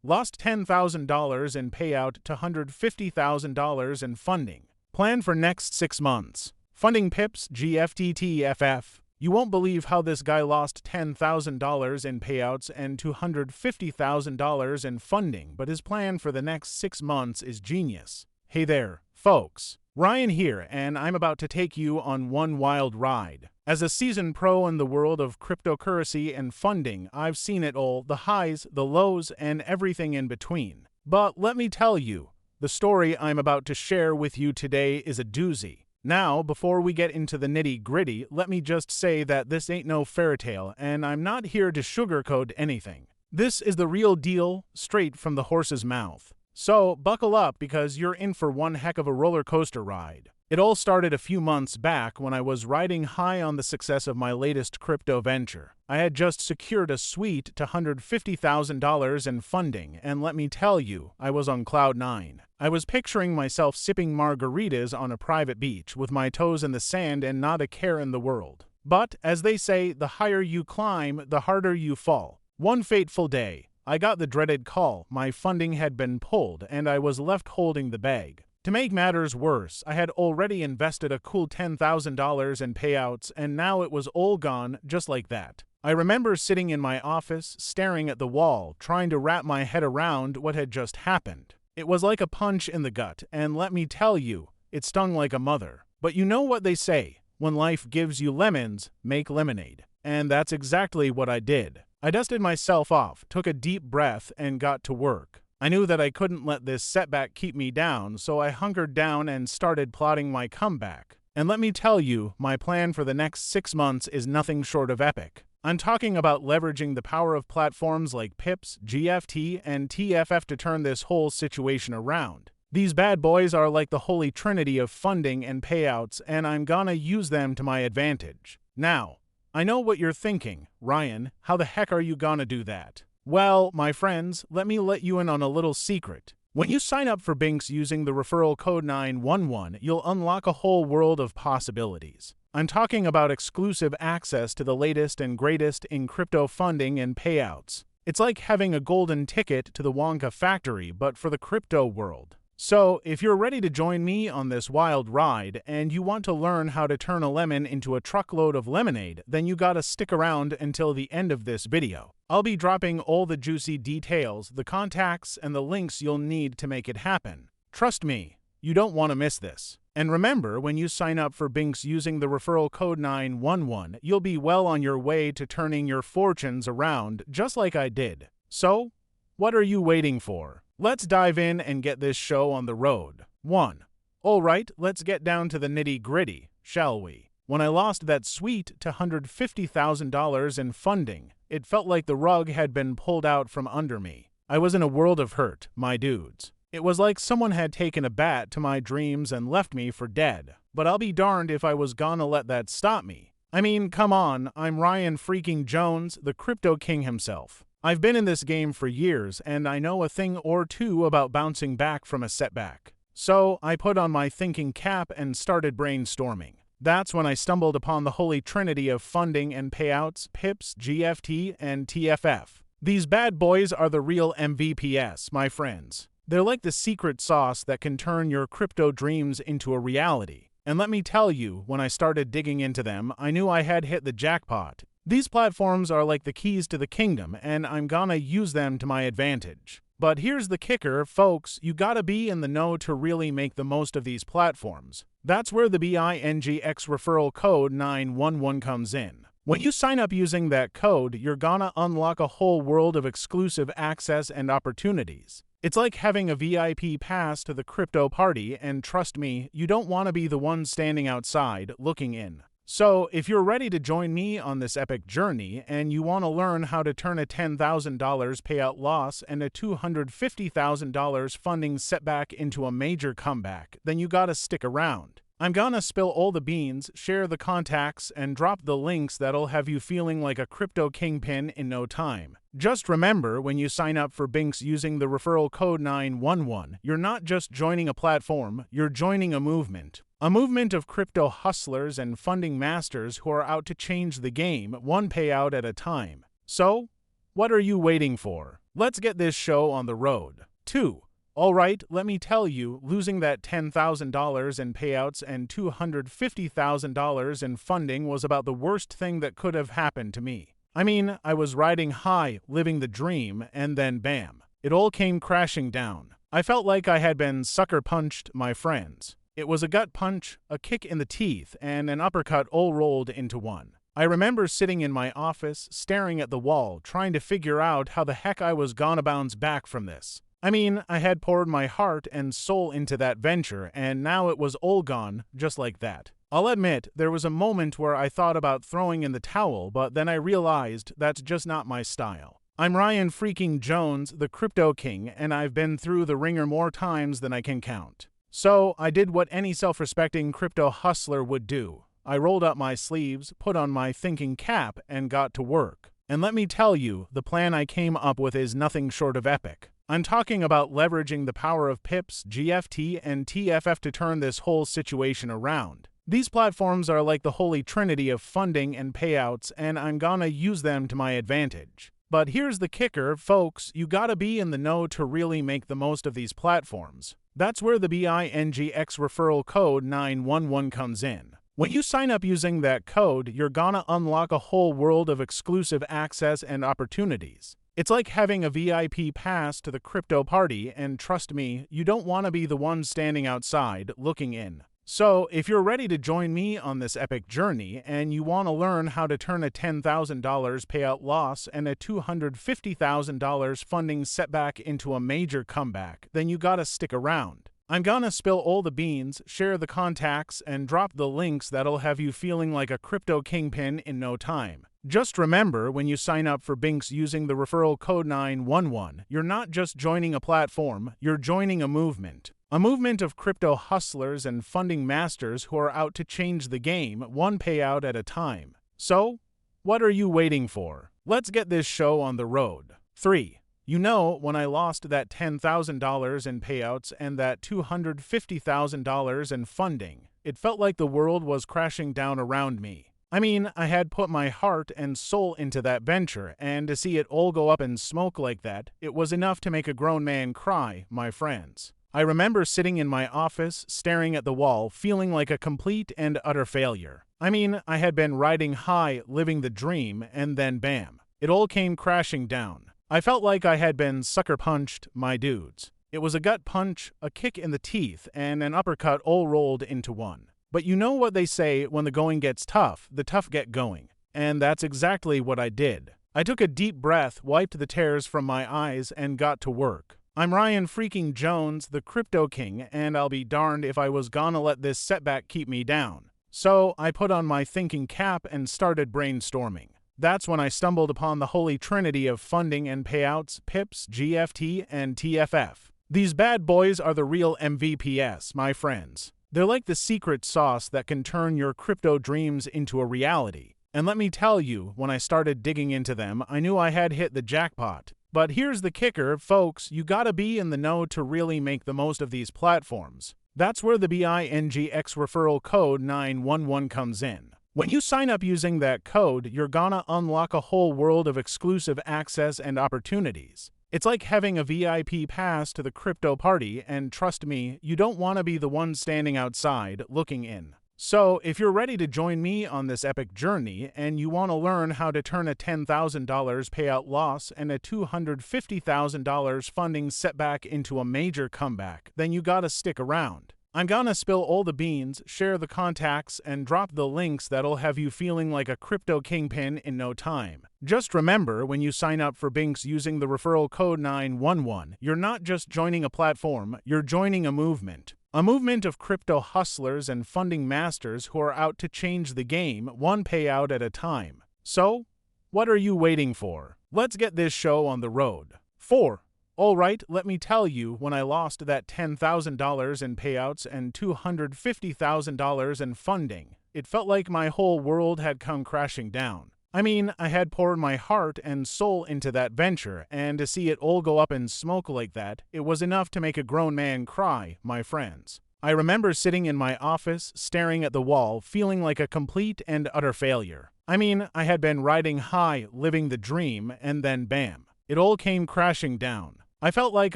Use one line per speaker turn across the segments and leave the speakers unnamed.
Lost $10,000 in payout to $150,000 in funding. Plan for next 6 months. Funding pips Gft Tff. You won't believe how this guy lost $10,000 in payouts and $250,000 in funding, but his plan for the next 6 months is genius. Hey there, folks. Ryan here, and I'm about to take you on one wild ride. As a seasoned pro in the world of cryptocurrency and funding, I've seen it all, the highs, the lows, and everything in between. But let me tell you, the story I'm about to share with you today is a doozy. Now, before we get into the nitty-gritty, let me just say that this ain't no fairytale, and I'm not here to sugarcoat anything. This is the real deal, straight from the horse's mouth. So, buckle up because you're in for one heck of a roller coaster ride. It all started a few months back when I was riding high on the success of my latest crypto venture. I had just secured a sweet $150,000 in funding, and let me tell you, I was on cloud 9. I was picturing myself sipping margaritas on a private beach with my toes in the sand and not a care in the world. But, as they say, the higher you climb, the harder you fall. One fateful day, I got the dreaded call. My funding had been pulled, and I was left holding the bag. To make matters worse, I had already invested a cool $10,000 in payouts, and now it was all gone just like that. I remember sitting in my office, staring at the wall, trying to wrap my head around what had just happened. It was like a punch in the gut, and let me tell you, it stung like a mother. But you know what they say, when life gives you lemons, make lemonade. And that's exactly what I did. I dusted myself off, took a deep breath, and got to work. I knew that I couldn't let this setback keep me down, so I hunkered down and started plotting my comeback. And let me tell you, my plan for the next 6 months is nothing short of epic. I'm talking about leveraging the power of platforms like Pips, Gft, and Tff to turn this whole situation around. These bad boys are like the holy trinity of funding and payouts, and I'm gonna use them to my advantage. Now, I know what you're thinking, Ryan, how the heck are you gonna do that? Well, my friends, let me let you in on a little secret. When you sign up for Binx using the referral code 911, you'll unlock a whole world of possibilities. I'm talking about exclusive access to the latest and greatest in crypto funding and payouts. It's like having a golden ticket to the Wonka factory, but for the crypto world. So, if you're ready to join me on this wild ride and you want to learn how to turn a lemon into a truckload of lemonade, then you gotta stick around until the end of this video. I'll be dropping all the juicy details, the contacts, and the links you'll need to make it happen. Trust me, you don't want to miss this. And remember, when you sign up for Binx using the referral code 911, you'll be well on your way to turning your fortunes around just like I did. So, what are you waiting for? Let's dive in and get this show on the road. 1. Alright, let's get down to the nitty-gritty, shall we? When I lost that sweet $150,000 in funding, it felt like the rug had been pulled out from under me. I was in a world of hurt, my dudes. It was like someone had taken a bat to my dreams and left me for dead. But I'll be darned if I was gonna let that stop me. I mean, come on, I'm Ryan freaking Jones, the crypto king himself. I've been in this game for years, and I know a thing or two about bouncing back from a setback. So, I put on my thinking cap and started brainstorming. That's when I stumbled upon the holy trinity of funding and payouts, Pips, Gft, and Tff. These bad boys are the real MVPs, my friends. They're like the secret sauce that can turn your crypto dreams into a reality. And let me tell you, when I started digging into them, I knew I had hit the jackpot. These platforms are like the keys to the kingdom, and I'm gonna use them to my advantage. But here's the kicker, folks, you gotta be in the know to really make the most of these platforms. That's where the BINGX referral code 911 comes in. When you sign up using that code, you're gonna unlock a whole world of exclusive access and opportunities. It's like having a VIP pass to the crypto party, and trust me, you don't want to be the one standing outside looking in. So, if you're ready to join me on this epic journey and you want to learn how to turn a $10,000 payout loss and a $250,000 funding setback into a major comeback, then you gotta stick around. I'm gonna spill all the beans, share the contacts, and drop the links that'll have you feeling like a crypto kingpin in no time. Just remember, when you sign up for Binx using the referral code 911, you're not just joining a platform, you're joining a movement. A movement of crypto hustlers and funding masters who are out to change the game, one payout at a time. So, what are you waiting for? Let's get this show on the road. 2. Alright, let me tell you, losing that $10,000 in payouts and $250,000 in funding was about the worst thing that could have happened to me. I mean, I was riding high, living the dream, and then bam. It all came crashing down. I felt like I had been sucker punched, my friends. It was a gut punch, a kick in the teeth, and an uppercut all rolled into one. I remember sitting in my office, staring at the wall, trying to figure out how the heck I was gonna bounce back from this. I mean, I had poured my heart and soul into that venture, and now it was all gone, just like that. I'll admit, there was a moment where I thought about throwing in the towel, but then I realized that's just not my style. I'm Ryan freaking Jones, the crypto king, and I've been through the ringer more times than I can count. So, I did what any self-respecting crypto hustler would do. I rolled up my sleeves, put on my thinking cap, and got to work. And let me tell you, the plan I came up with is nothing short of epic. I'm talking about leveraging the power of Pips, Gft, and Tff to turn this whole situation around. These platforms are like the holy trinity of funding and payouts, and I'm gonna use them to my advantage. But here's the kicker, folks, you gotta be in the know to really make the most of these platforms. That's where the BINGX referral code 911 comes in. When you sign up using that code, you're gonna unlock a whole world of exclusive access and opportunities. It's like having a VIP pass to the crypto party, and trust me, you don't want to be the one standing outside looking in. So, if you're ready to join me on this epic journey and you want to learn how to turn a $10,000 payout loss and a $250,000 funding setback into a major comeback, then you gotta stick around. I'm gonna spill all the beans, share the contacts, and drop the links that'll have you feeling like a crypto kingpin in no time. Just remember, when you sign up for Binks using the referral code 911, you're not just joining a platform, you're joining a movement. A movement of crypto hustlers and funding masters who are out to change the game, one payout at a time. So, what are you waiting for? Let's get this show on the road. 3. You know, when I lost that $10,000 in payouts and that $250,000 in funding, it felt like the world was crashing down around me. I mean, I had put my heart and soul into that venture, and to see it all go up in smoke like that, it was enough to make a grown man cry, my friends. I remember sitting in my office, staring at the wall, feeling like a complete and utter failure. I mean, I had been riding high, living the dream, and then bam. It all came crashing down. I felt like I had been sucker punched, my dudes. It was a gut punch, a kick in the teeth, and an uppercut all rolled into one. But you know what they say, when the going gets tough, the tough get going. And that's exactly what I did. I took a deep breath, wiped the tears from my eyes, and got to work. I'm Ryan freaking Jones, the crypto king, and I'll be darned if I was gonna let this setback keep me down. So I put on my thinking cap and started brainstorming. That's when I stumbled upon the holy trinity of funding and payouts, Pips, Gft, and Tff. These bad boys are the real MVPs, my friends. They're like the secret sauce that can turn your crypto dreams into a reality. And let me tell you, when I started digging into them, I knew I had hit the jackpot. But here's the kicker, folks, you gotta be in the know to really make the most of these platforms. That's where the BINGX referral code 911 comes in. When you sign up using that code, you're gonna unlock a whole world of exclusive access and opportunities. It's like having a VIP pass to the crypto party, and trust me, you don't want to be the one standing outside looking in. So, if you're ready to join me on this epic journey, and you want to learn how to turn a $10,000 payout loss and a $250,000 funding setback into a major comeback, then you gotta stick around. I'm gonna spill all the beans, share the contacts, and drop the links that'll have you feeling like a crypto kingpin in no time. Just remember, when you sign up for Binks using the referral code 911, you're not just joining a platform, you're joining a movement. A movement of crypto hustlers and funding masters who are out to change the game, one payout at a time. So, what are you waiting for? Let's get this show on the road. 4. Alright, let me tell you, when I lost that $10,000 in payouts and $250,000 in funding, it felt like my whole world had come crashing down. I mean, I had poured my heart and soul into that venture, and to see it all go up in smoke like that, it was enough to make a grown man cry, my friends. I remember sitting in my office, staring at the wall, feeling like a complete and utter failure. I mean, I had been riding high, living the dream, and then bam. it all came crashing down. I felt like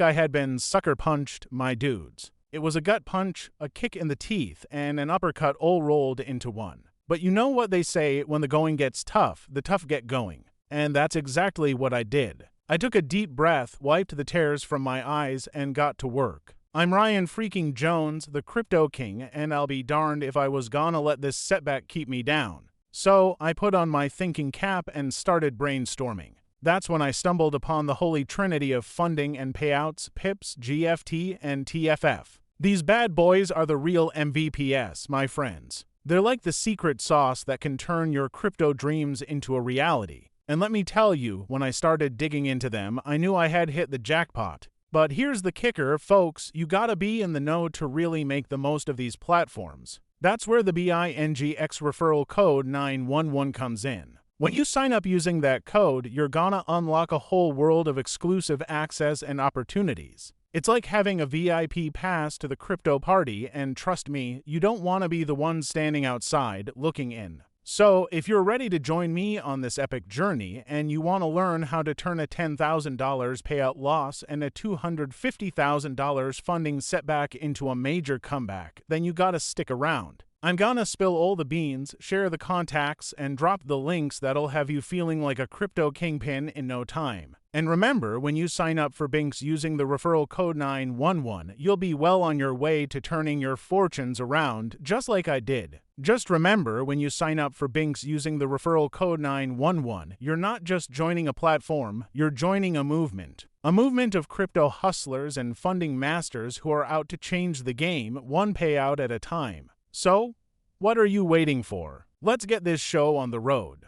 I had been sucker punched, my dudes. It was a gut punch, a kick in the teeth, and an uppercut all rolled into one. But you know what they say, when the going gets tough, the tough get going. And that's exactly what I did. I took a deep breath, wiped the tears from my eyes, and got to work. I'm Ryan freaking Jones, the Crypto King, and I'll be darned if I was gonna let this setback keep me down. So I put on my thinking cap and started brainstorming. That's when I stumbled upon the holy trinity of funding and payouts, pips, GFT, and TFF. These bad boys are the real MVPs, my friends. They're like the secret sauce that can turn your crypto dreams into a reality. And let me tell you, when I started digging into them, I knew I had hit the jackpot. But here's the kicker, folks, you gotta be in the know to really make the most of these platforms. That's where the BINGX referral code 911 comes in. When you sign up using that code, you're gonna unlock a whole world of exclusive access and opportunities. It's like having a VIP pass to the crypto party, and trust me, you don't want to be the one standing outside looking in. So, if you're ready to join me on this epic journey, and you want to learn how to turn a $10,000 payout loss and a $250,000 funding setback into a major comeback, then you gotta stick around. I'm gonna spill all the beans, share the contacts, and drop the links that'll have you feeling like a crypto kingpin in no time. And remember, when you sign up for Binx using the referral code 911, you'll be well on your way to turning your fortunes around, just like I did. Just remember, when you sign up for Binx using the referral code 911, you're not just joining a platform, you're joining a movement. A movement of crypto hustlers and funding masters who are out to change the game, one payout at a time. So, what are you waiting for? Let's get this show on the road.